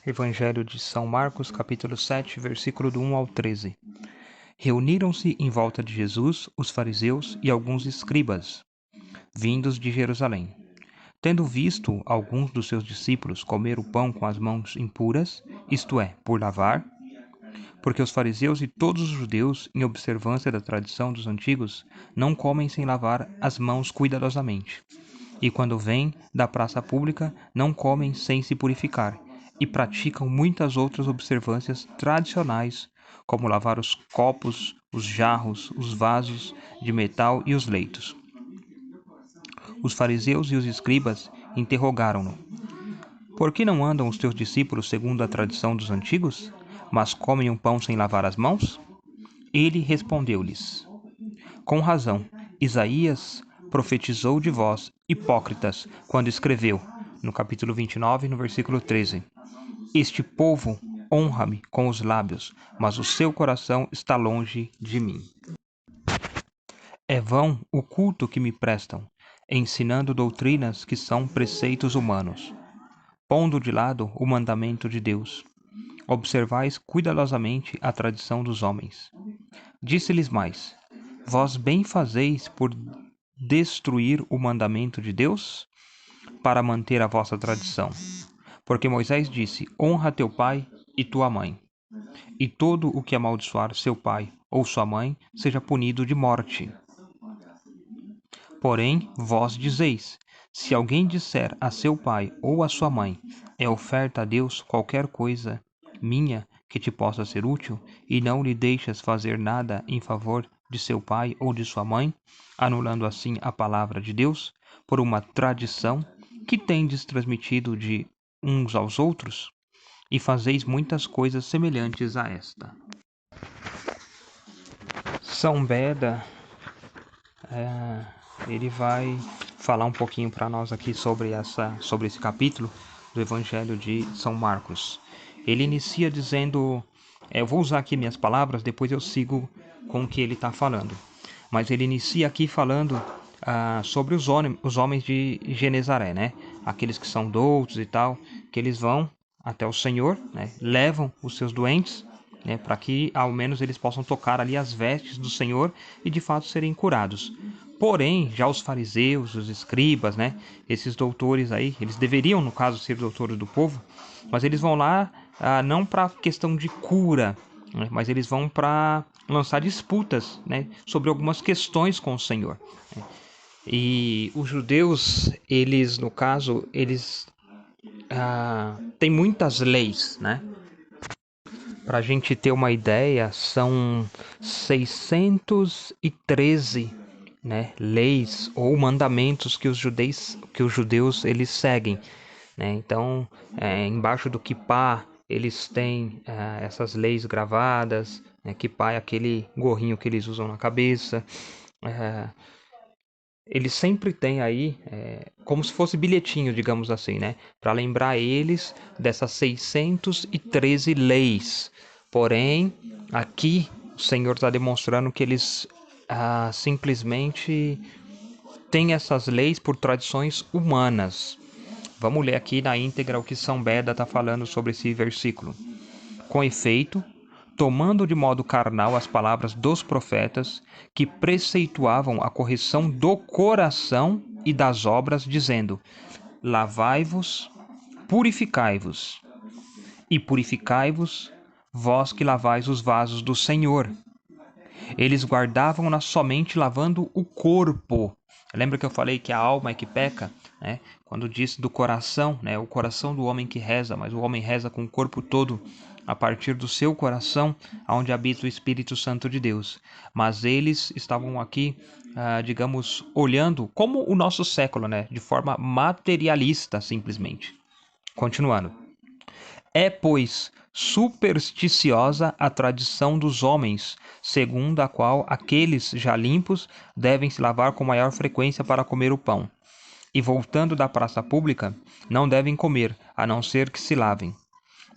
Evangelho de São Marcos, capítulo 7, versículo do 1 ao 13. Reuniram-se em volta de Jesus os fariseus e alguns escribas, vindos de Jerusalém. Tendo visto alguns dos seus discípulos comer o pão com as mãos impuras, isto é, por lavar, porque os fariseus e todos os judeus, em observância da tradição dos antigos, não comem sem lavar as mãos cuidadosamente. E quando vêm da praça pública, não comem sem se purificar, e praticam muitas outras observâncias tradicionais, como lavar os copos, os jarros, os vasos de metal e os leitos. Os fariseus e os escribas interrogaram-no: Por que não andam os teus discípulos segundo a tradição dos antigos, mas comem um pão sem lavar as mãos? Ele respondeu-lhes: Com razão, Isaías profetizou de vós, hipócritas, quando escreveu, no capítulo 29, no versículo 13: Este povo honra-me com os lábios, mas o seu coração está longe de mim. É vão o culto que me prestam, ensinando doutrinas que são preceitos humanos. Pondo de lado o mandamento de Deus, observais cuidadosamente a tradição dos homens. Disse-lhes mais: Vós bem fazeis por destruir o mandamento de Deus para manter a vossa tradição. Porque Moisés disse: Honra teu pai e tua mãe. E todo o que amaldiçoar seu pai ou sua mãe seja punido de morte. Porém, vós dizeis: Se alguém disser a seu pai ou a sua mãe: É oferta a Deus qualquer coisa minha que te possa ser útil, e não lhe deixas fazer nada em favor de seu pai ou de sua mãe, anulando assim a palavra de Deus, por uma tradição que tendes transmitido de uns aos outros, e fazeis muitas coisas semelhantes a esta. São Beda, ele vai falar um pouquinho para nós aqui sobre esse capítulo do Evangelho de São Marcos. Ele inicia dizendo, eu vou usar aqui minhas palavras, depois eu sigo com o que ele está falando. Mas ele inicia aqui falando sobre os homens de Genezaré, né? Aqueles que são doutos e tal, que eles vão até o Senhor, né? Levam os seus doentes, né? Para que ao menos eles possam tocar ali as vestes do Senhor e de fato serem curados. Porém, já os fariseus, os escribas, né? Esses doutores aí, eles deveriam, no caso, ser doutores do povo, mas eles vão lá não para questão de cura, né? Mas eles vão para lançar disputas, né? Sobre algumas questões com o Senhor. Né? E os judeus, eles, no caso, eles têm muitas leis, né? Para a gente ter uma ideia, são 613, né, leis ou mandamentos que os judeus eles seguem, né? Então, embaixo do quipá eles têm essas leis gravadas, né? Quipá é aquele gorrinho que eles usam na cabeça. Eles sempre têm aí, como se fosse bilhetinho, digamos assim, né? Para lembrar eles dessas 613 leis. Porém, aqui o Senhor está demonstrando que eles simplesmente têm essas leis por tradições humanas. Vamos ler aqui na íntegra o que São Beda está falando sobre esse versículo. Com efeito, tomando de modo carnal as palavras dos profetas, que preceituavam a correção do coração e das obras, dizendo: Lavai-vos, purificai-vos, e purificai-vos, vós que lavais os vasos do Senhor. Eles guardavam-na somente lavando o corpo. Lembra que eu falei que a alma é que peca, né? Quando disse do coração, né? O coração do homem que reza, mas o homem reza com o corpo todo, a partir do seu coração, onde habita o Espírito Santo de Deus. Mas eles estavam aqui, digamos, olhando como o nosso século, né? De forma materialista, simplesmente. Continuando. É, pois, supersticiosa a tradição dos homens, segundo a qual aqueles já limpos devem se lavar com maior frequência para comer o pão. E voltando da praça pública, não devem comer, a não ser que se lavem.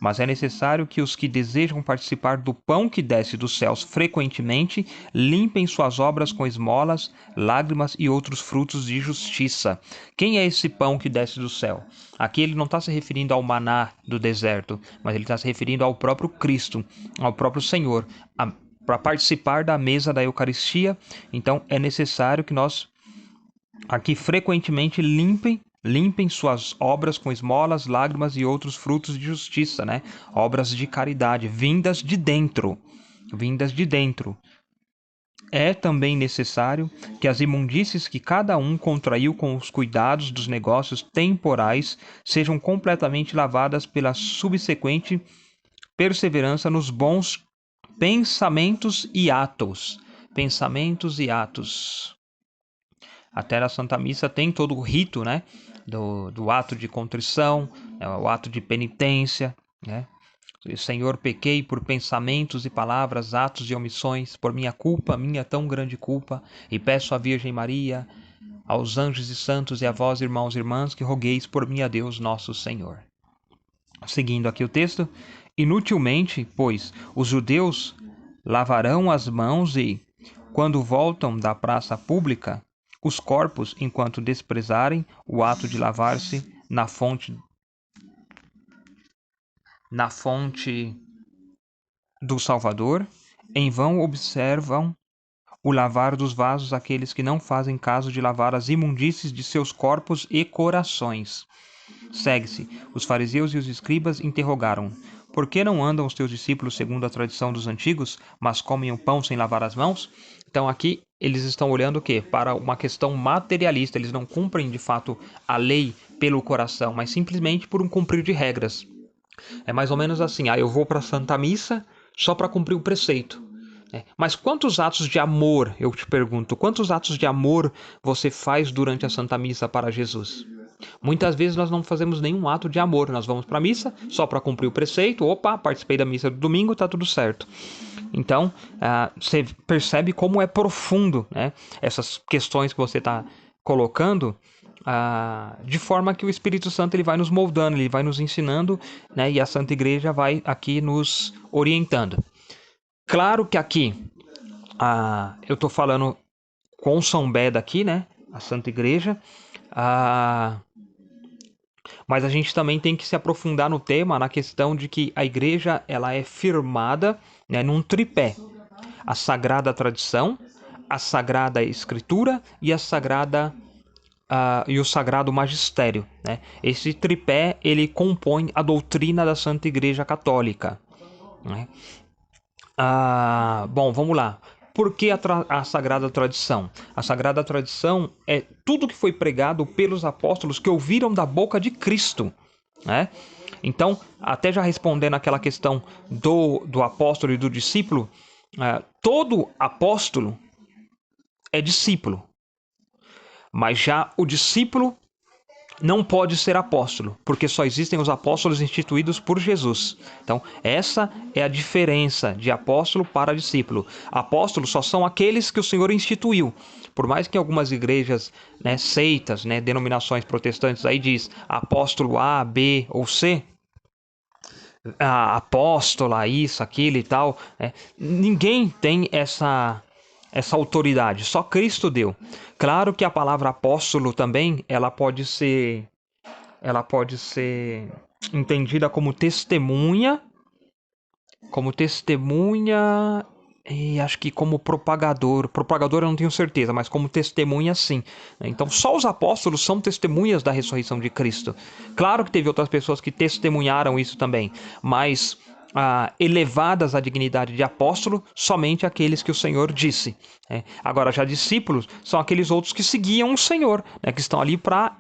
mas é necessário que os que desejam participar do pão que desce dos céus frequentemente limpem suas obras com esmolas, lágrimas e outros frutos de justiça. Quem é esse pão que desce do céu? Aqui ele não está se referindo ao maná do deserto, mas ele está se referindo ao próprio Cristo, ao próprio Senhor. Para participar da mesa da Eucaristia, então é necessário que nós aqui frequentemente limpem suas obras com esmolas, lágrimas e outros frutos de justiça, né? Obras de caridade, vindas de dentro. É também necessário que as imundícies que cada um contraiu com os cuidados dos negócios temporais sejam completamente lavadas pela subsequente perseverança nos bons pensamentos e atos. Até na Santa Missa tem todo o rito, né? Do ato de contrição, o ato de penitência, né? Senhor, pequei por pensamentos e palavras, atos e omissões, por minha culpa, minha tão grande culpa, e peço à Virgem Maria, aos anjos e santos e a vós, irmãos e irmãs, que rogueis por mim a Deus nosso Senhor. Seguindo aqui o texto, inutilmente, pois, os judeus lavarão as mãos e, quando voltam da praça pública, os corpos, enquanto desprezarem o ato de lavar-se na fonte do Salvador, em vão observam o lavar dos vasos aqueles que não fazem caso de lavar as imundícies de seus corpos e corações. Segue-se. Os fariseus e os escribas interrogaram: por que não andam os teus discípulos segundo a tradição dos antigos, mas comem o pão sem lavar as mãos? Então aqui eles estão olhando o quê? Para uma questão materialista. Eles não cumprem de fato a lei pelo coração, mas simplesmente por um cumprir de regras. É mais ou menos assim: eu vou para a Santa Missa só para cumprir o preceito. Mas quantos atos de amor, eu te pergunto, quantos atos de amor você faz durante a Santa Missa para Jesus? Muitas vezes nós não fazemos nenhum ato de amor, nós vamos para a missa só para cumprir o preceito, participei da missa do domingo, tá tudo certo. Então, você percebe como é profundo, né, essas questões que você está colocando, de forma que o Espírito Santo ele vai nos moldando, ele vai nos ensinando, né, e a Santa Igreja vai aqui nos orientando. Claro que aqui eu estou falando com São Beda aqui, né, a Santa Igreja, mas a gente também tem que se aprofundar no tema, na questão de que a igreja ela é firmada, né, num tripé: a Sagrada Tradição, a Sagrada Escritura e o Sagrado Magistério, né? Esse tripé ele compõe a doutrina da Santa Igreja Católica, né? Bom, vamos lá. Por que a Sagrada Tradição? A Sagrada Tradição é tudo que foi pregado pelos apóstolos que ouviram da boca de Cristo, né? Então, até já respondendo aquela questão do apóstolo e do discípulo, todo apóstolo é discípulo, mas já o discípulo não pode ser apóstolo, porque só existem os apóstolos instituídos por Jesus. Então, essa é a diferença de apóstolo para discípulo. Apóstolos só são aqueles que o Senhor instituiu. Por mais que algumas igrejas, né, seitas, né, denominações protestantes, aí diz apóstolo A, B ou C, apóstola, isso, aquilo e tal, ninguém tem essa autoridade, só Cristo deu. Claro que a palavra apóstolo também, ela pode ser entendida como testemunha, e acho que como propagador eu não tenho certeza, mas como testemunha sim. Então só os apóstolos são testemunhas da ressurreição de Cristo. Claro que teve outras pessoas que testemunharam isso também, mas elevadas à dignidade de apóstolo, somente aqueles que o Senhor disse. Agora, já discípulos são aqueles outros que seguiam o Senhor, né, que estão ali para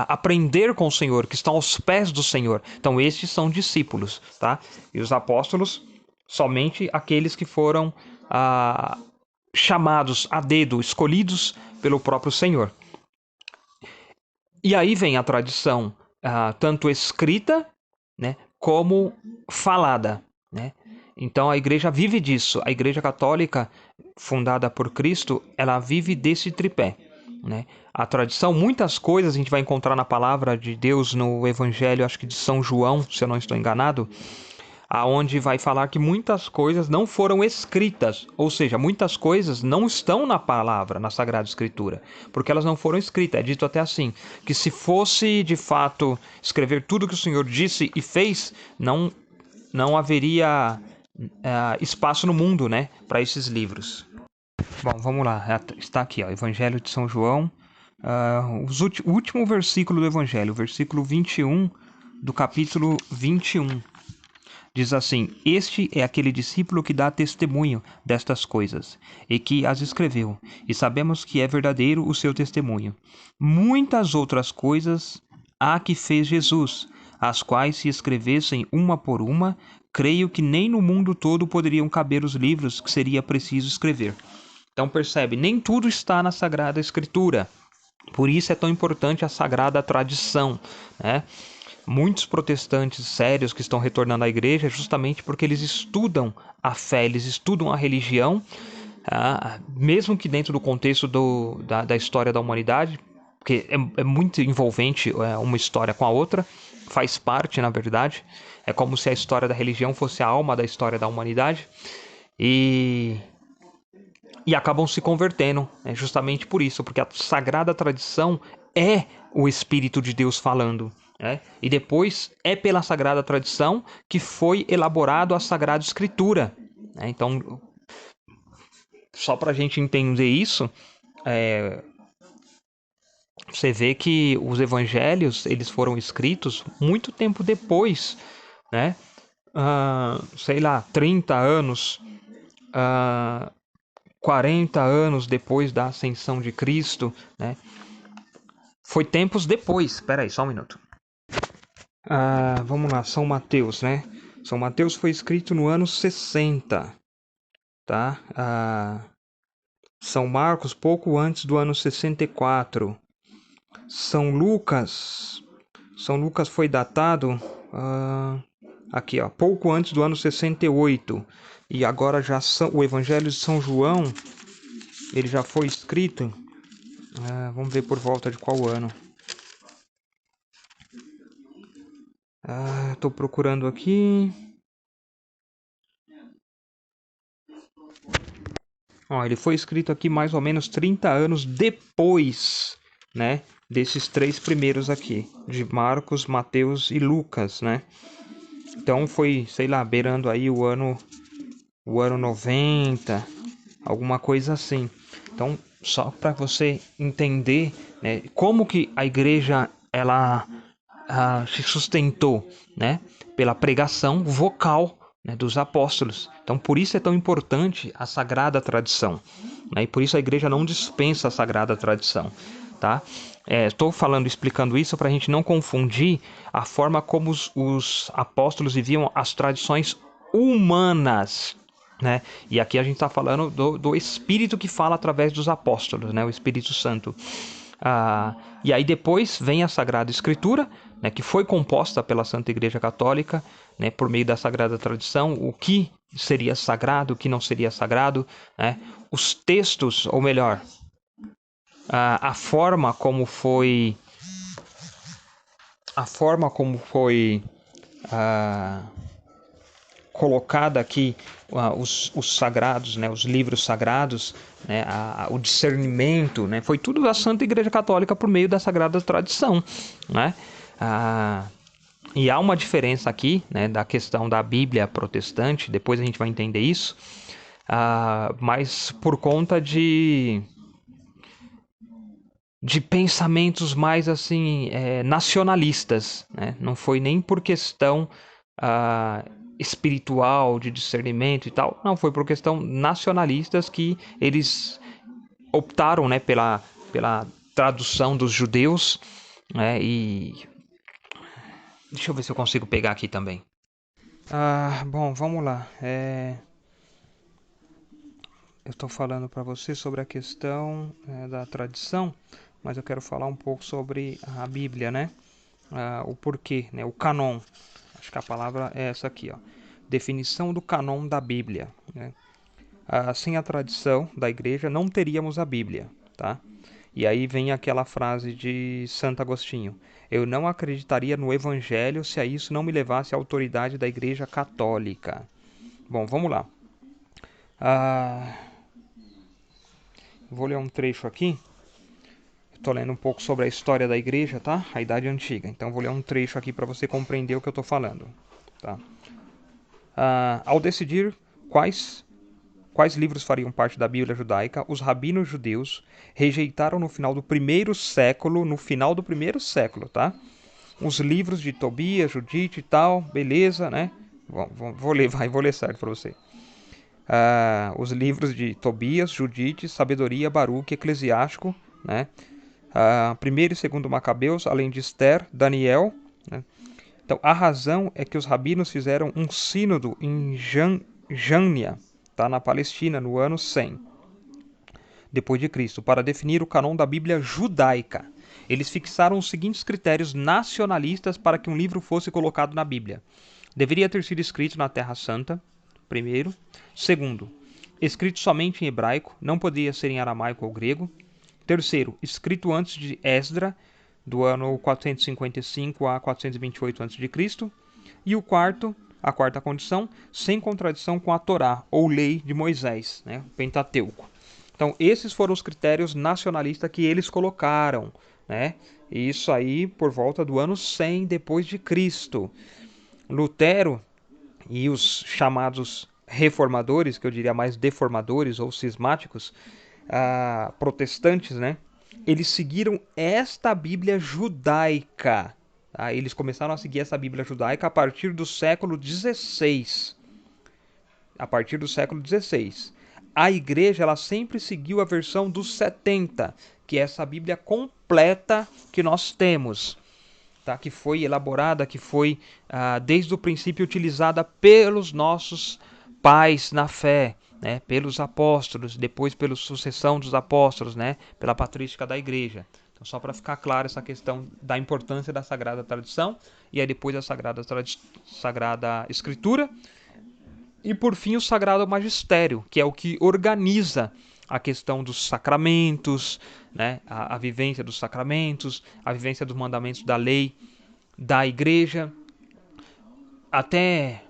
aprender com o Senhor, que estão aos pés do Senhor. Então, estes são discípulos, tá? E os apóstolos, somente aqueles que foram chamados a dedo, escolhidos pelo próprio Senhor. E aí vem a tradição, tanto escrita, né, como falada, né? Então a igreja vive disso. A Igreja Católica, fundada por Cristo, ela vive desse tripé, né? A tradição, muitas coisas a gente vai encontrar na palavra de Deus no Evangelho, acho que de São João, se eu não estou enganado, aonde vai falar que muitas coisas não foram escritas, ou seja, muitas coisas não estão na palavra, na Sagrada Escritura, porque elas não foram escritas. É dito até assim, que se fosse de fato escrever tudo que o Senhor disse e fez, não haveria espaço no mundo, né, para esses livros. Bom, vamos lá. Está aqui, ó, Evangelho de São João, o último versículo do Evangelho, o versículo 21 do capítulo 21. Diz assim: Este é aquele discípulo que dá testemunho destas coisas, e que as escreveu, e sabemos que é verdadeiro o seu testemunho. Muitas outras coisas há que fez Jesus, as quais, se escrevessem uma por uma, creio que nem no mundo todo poderiam caber os livros que seria preciso escrever. Então percebe, nem tudo está na Sagrada Escritura. Por isso é tão importante a Sagrada Tradição, né? Muitos protestantes sérios que estão retornando à igreja justamente porque eles estudam a fé, eles estudam a religião, mesmo que dentro do contexto da história da humanidade, porque é muito envolvente uma história com a outra, faz parte, na verdade. É como se a história da religião fosse a alma da história da humanidade. E acabam se convertendo, justamente por isso, porque a Sagrada Tradição é o Espírito de Deus falando. E depois é pela Sagrada Tradição que foi elaborado a Sagrada Escritura. Então, só para a gente entender isso, você vê que os evangelhos eles foram escritos muito tempo depois, né? Sei lá, 30 anos, 40 anos depois da ascensão de Cristo, né? Foi tempos depois. Espera aí, só um minuto. Vamos lá, São Mateus, né? São Mateus foi escrito no ano 60, tá? São Marcos, pouco antes do ano 64. São Lucas foi datado aqui, ó, pouco antes do ano 68. E agora já o Evangelho de São João, ele já foi escrito, vamos ver por volta de qual ano. Estou procurando aqui. Ele foi escrito aqui mais ou menos 30 anos depois, né, desses três primeiros aqui, de Marcos, Mateus e Lucas, né? Então foi, sei lá, beirando aí o ano 90, alguma coisa assim. Então, só para você entender, né, como que a igreja ela se sustentou, né, pela pregação vocal, né, dos apóstolos. Então, por isso é tão importante a Sagrada Tradição, né, e por isso a igreja não dispensa a Sagrada Tradição, tá? Estou explicando isso para a gente não confundir a forma como os apóstolos viviam as tradições humanas, né? E aqui a gente está falando do Espírito que fala através dos apóstolos, né? O Espírito Santo. E aí depois vem a Sagrada Escritura, né, que foi composta pela Santa Igreja Católica, né, por meio da Sagrada Tradição, o que seria sagrado, o que não seria sagrado, né? Os textos, ou melhor, a forma como foi colocada aqui os sagrados, né, os livros sagrados, né, o discernimento, né, foi tudo da Santa Igreja Católica por meio da Sagrada Tradição, né? E há uma diferença aqui, né, da questão da Bíblia protestante, depois a gente vai entender isso, mas por conta de pensamentos mais assim nacionalistas, né? Não foi nem por questão espiritual, de discernimento e tal, não, foi por questão nacionalistas que eles optaram, né, pela tradução dos judeus, né? E deixa eu ver se eu consigo pegar aqui também. Bom, vamos lá. Eu estou falando para você sobre a questão da tradição, mas eu quero falar um pouco sobre a Bíblia, né? O porquê, né? O canon. Acho que a palavra é essa aqui, ó. Definição do canon da Bíblia, né? Sem a tradição da igreja não teríamos a Bíblia, tá? E aí vem aquela frase de Santo Agostinho: eu não acreditaria no Evangelho se a isso não me levasse a autoridade da Igreja Católica. Bom, vamos lá. Vou ler um trecho aqui. Estou lendo um pouco sobre a história da igreja, tá? A Idade Antiga. Então vou ler um trecho aqui para você compreender o que eu estou falando. Tá? Ao decidir quais livros fariam parte da Bíblia judaica, os rabinos judeus rejeitaram no final do primeiro século, tá? Os livros de Tobias, Judite e tal, beleza, né? Vou ler certo para você. Os livros de Tobias, Judite, Sabedoria, Baruque, Eclesiástico, né? Primeiro e segundo Macabeus, além de Esther, Daniel, né? Então, a razão é que os rabinos fizeram um sínodo em Jânia, tá, na Palestina, no ano 100 depois de Cristo, para definir o cânon da Bíblia judaica. Eles fixaram os seguintes critérios nacionalistas para que um livro fosse colocado na Bíblia. Deveria ter sido escrito na Terra Santa, primeiro. Segundo, escrito somente em hebraico, não poderia ser em aramaico ou grego. Terceiro, escrito antes de Esdra, do ano 455 a 428 a.C. E a quarta condição, sem contradição com a Torá, ou lei de Moisés, né, o Pentateuco. Então, esses foram os critérios nacionalistas que eles colocaram, né? Isso aí por volta do ano 100 depois de Cristo. Lutero e os chamados reformadores, que eu diria mais deformadores ou cismáticos, protestantes, né? Eles seguiram esta Bíblia judaica. Tá? Eles começaram a seguir essa Bíblia judaica a partir do século XVI. A partir do século XVI. A igreja ela sempre seguiu a versão dos 70, que é essa Bíblia completa que nós temos. Tá? Que foi elaborada, que foi desde o princípio utilizada pelos nossos pais na fé, né? Pelos apóstolos, depois pela sucessão dos apóstolos, né? Pela patrística da igreja. Então, só para ficar claro essa questão da importância da Sagrada Tradição, e aí depois a Sagrada Escritura, e por fim o Sagrado Magistério, que é o que organiza a questão dos sacramentos, né? A vivência dos sacramentos, a vivência dos mandamentos da lei, da igreja. Até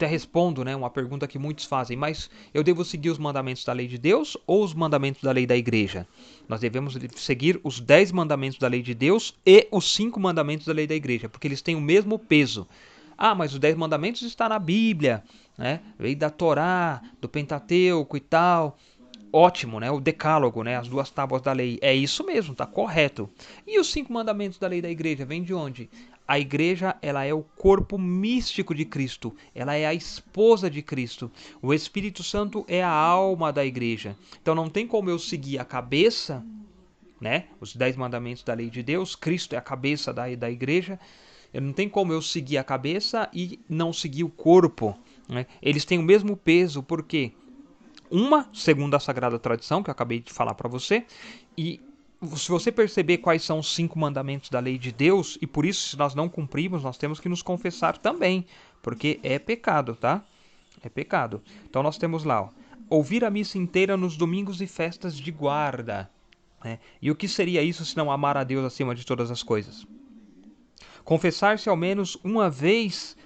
respondo, né, uma pergunta que muitos fazem, mas eu devo seguir os mandamentos da lei de Deus ou os mandamentos da lei da igreja? Nós devemos seguir os 10 mandamentos da lei de Deus e os 5 mandamentos da lei da igreja, porque eles têm o mesmo peso. Mas os 10 mandamentos estão na Bíblia, né? Veio da Torá, do Pentateuco e tal. Ótimo, né? O decálogo, né? As 2 tábuas da lei. É isso mesmo, tá correto. E os 5 mandamentos da lei da igreja, vem de onde? A igreja, ela é o corpo místico de Cristo. Ela é a esposa de Cristo. O Espírito Santo é a alma da igreja. Então não tem como eu seguir a cabeça, né? Os 10 mandamentos da lei de Deus. Cristo é a cabeça da igreja. Não tem como eu seguir a cabeça e não seguir o corpo, né? Eles têm o mesmo peso, porque segundo a Sagrada Tradição, que eu acabei de falar para você, e se você perceber quais são os 5 mandamentos da lei de Deus, e por isso, se nós não cumprimos, nós temos que nos confessar também, porque é pecado, tá? É pecado. Então nós temos lá, ó, ouvir a missa inteira nos domingos e festas de guarda, né? E o que seria isso se não amar a Deus acima de todas as coisas? Confessar-se ao menos uma vez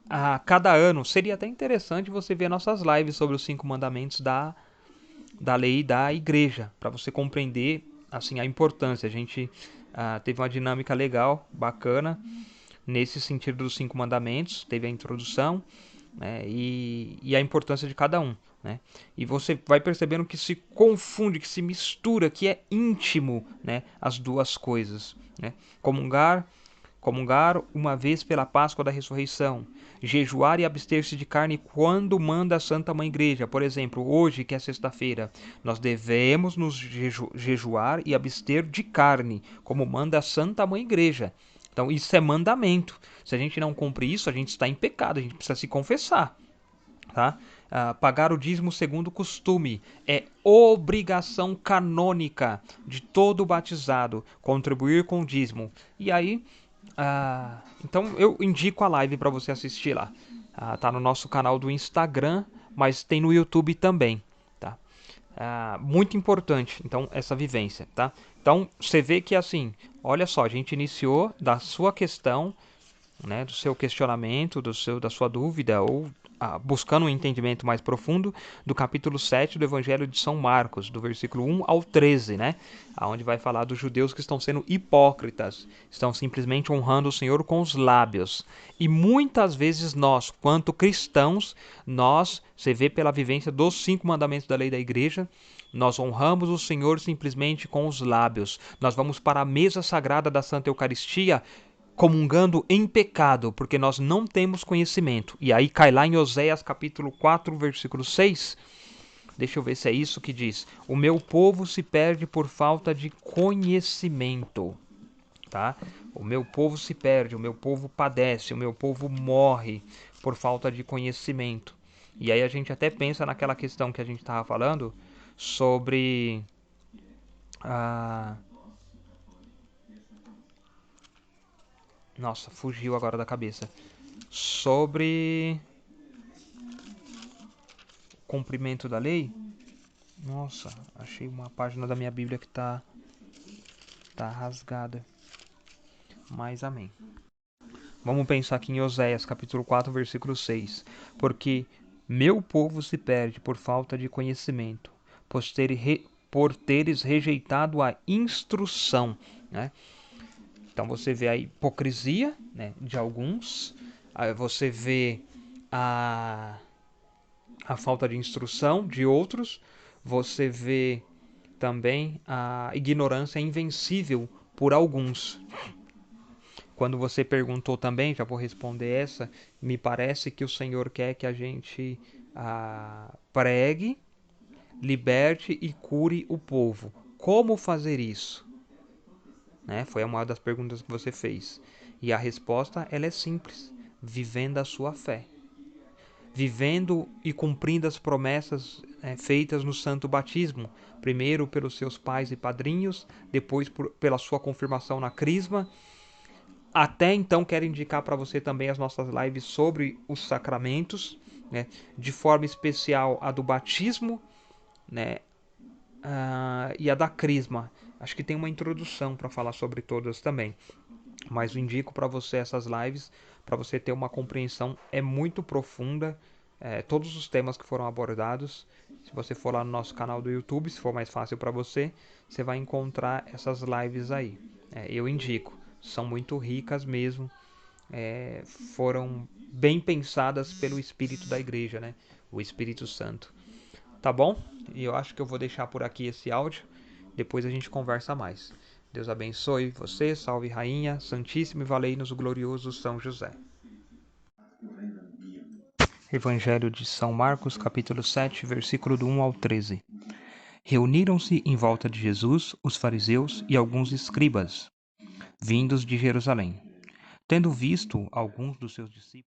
a cada ano. Seria até interessante você ver nossas lives sobre os 5 mandamentos da lei da igreja, para você compreender assim a importância. A gente teve uma dinâmica legal, bacana, nesse sentido dos 5 mandamentos, teve a introdução, né, e a importância de cada um. Né? E você vai percebendo que se confunde, que se mistura, que é íntimo, né, as duas coisas. Né? Comungar uma vez pela Páscoa da Ressurreição, jejuar e abster-se de carne quando manda a Santa Mãe Igreja. Por exemplo, hoje, que é sexta-feira, nós devemos nos jejuar e abster de carne, como manda a Santa Mãe Igreja. Então, isso é mandamento. Se a gente não cumpre isso, a gente está em pecado, a gente precisa se confessar. Tá? Pagar o dízimo segundo o costume é obrigação canônica de todo batizado, contribuir com o dízimo. E aí, então eu indico a live para você assistir lá. Tá no nosso canal do Instagram, mas tem no YouTube também. Tá? Muito importante, então, essa vivência. Tá? Então, você vê que assim, olha só, a gente iniciou da sua questão, né, do seu questionamento, da sua dúvida, ou buscando um entendimento mais profundo do capítulo 7 do Evangelho de São Marcos, do versículo 1 ao 13, né? Onde vai falar dos judeus que estão sendo hipócritas, estão simplesmente honrando o Senhor com os lábios. E muitas vezes nós, quanto cristãos, você vê pela vivência dos 5 mandamentos da lei da igreja, nós honramos o Senhor simplesmente com os lábios. Nós vamos para a mesa sagrada da Santa Eucaristia comungando em pecado, porque nós não temos conhecimento. E aí cai lá em Oséias capítulo 4, versículo 6. Deixa eu ver se é isso que diz. O meu povo se perde por falta de conhecimento. Tá? O meu povo se perde, o meu povo padece, o meu povo morre por falta de conhecimento. E aí a gente até pensa naquela questão que a gente estava falando sobre a... Nossa, fugiu agora da cabeça. Sobre cumprimento da lei. Nossa, achei uma página da minha Bíblia que tá rasgada. Mas amém. Vamos pensar aqui em Oséias, capítulo 4, versículo 6. Porque meu povo se perde por falta de conhecimento, por teres rejeitado a instrução, né? Então você vê a hipocrisia, né, de alguns, aí você vê a falta de instrução de outros, você vê também a ignorância invencível por alguns. Quando você perguntou também, já vou responder essa, me parece que o Senhor quer que a gente pregue, liberte e cure o povo. Como fazer isso? Né? Foi uma das perguntas que você fez. E a resposta ela é simples: vivendo a sua fé. Vivendo e cumprindo as promessas feitas no santo batismo, primeiro pelos seus pais e padrinhos, depois pela sua confirmação na crisma. Até então quero indicar para você também as nossas lives sobre os sacramentos, né? De forma especial a do batismo, né? E a da crisma. Acho que tem uma introdução para falar sobre todas também. Mas eu indico para você essas lives para você ter uma compreensão muito profunda. Todos os temas que foram abordados. Se você for lá no nosso canal do YouTube, se for mais fácil para você, você vai encontrar essas lives aí. Eu indico, são muito ricas mesmo. Foram bem pensadas pelo Espírito da Igreja, né? O Espírito Santo. Tá bom? E eu acho que eu vou deixar por aqui esse áudio. Depois a gente conversa mais. Deus abençoe você, salve Rainha, Santíssimo e valei-nos o glorioso São José. Evangelho de São Marcos, capítulo 7, versículo do 1 ao 13. Reuniram-se em volta de Jesus os fariseus e alguns escribas, vindos de Jerusalém. Tendo visto alguns dos seus discípulos